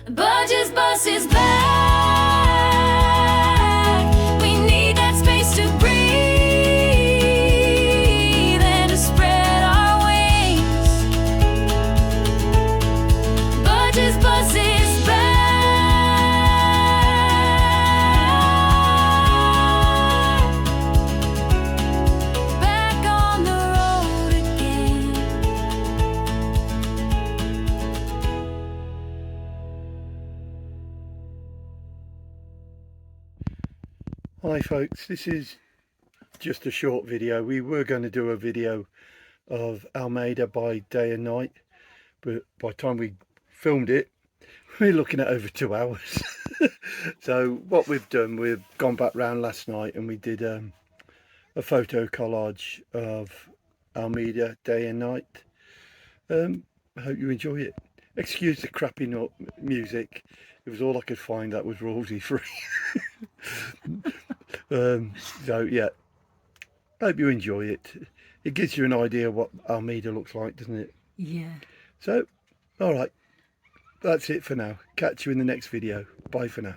Budget's bus is back. We need that space to breathe and to spread our wings. Budget's bus is back. Back on the road again. Hi folks, this is just a short video. We were going to do a video of Almeida by day and night, but by the time we filmed it, we're looking at over 2 hours. So what we've done, we've gone back round last night and we did a photo collage of Almeida day and night. I hope you enjoy it. Excuse the crappy music. It was all I could find that was royalty free. So yeah, hope you enjoy it. It gives you an idea what Almeida looks like, doesn't it? Yeah. So, all right, that's it for now. Catch you in the next video. Bye for now.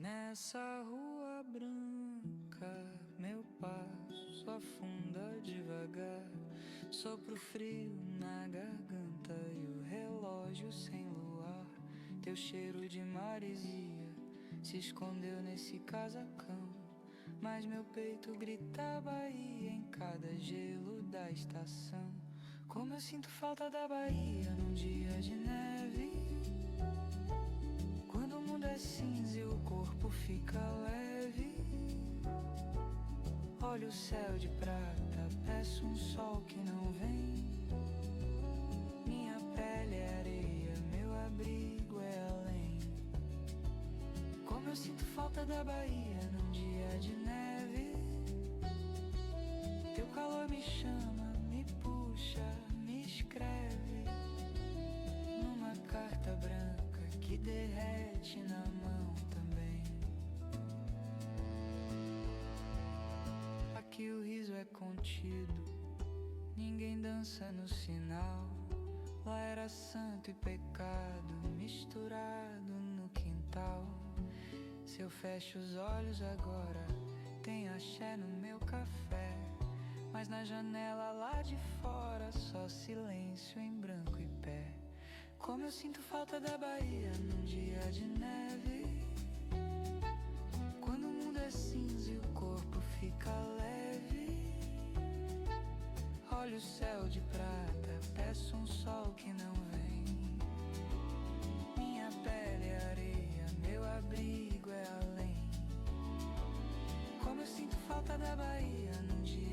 Nessa rua branca, meu passo afunda devagar. Sopro frio na garganta e o relógio sem luar. Teu cheiro de maresia se escondeu nesse casacão, mas meu peito grita Bahia em cada gelo da estação. Como eu sinto falta da Bahia num dia de neve, quando o mundo é cinza e o corpo fica leve. Olho o céu de prata, peço um sol que não vem. Minha pele é areia, meu abrigo é além. Como eu sinto falta da Bahia num dia de neve. Teu calor me chama, me puxa, me escreve numa carta branca que derrete na mão também. Aqui o riso é contido, ninguém dança no sinal. Lá era santo e pecado misturado no quintal. Se eu fecho os olhos agora, tem axé no meu café, mas na janela lá de fora só silêncio em branco e pé. Como eu sinto falta da Bahia num dia de neve, quando o mundo é cinza e o corpo fica leve. Olho o céu de prata, peço um sol que não vem. Minha pele é areia, meu abrigo é além. Como eu sinto falta da Bahia num dia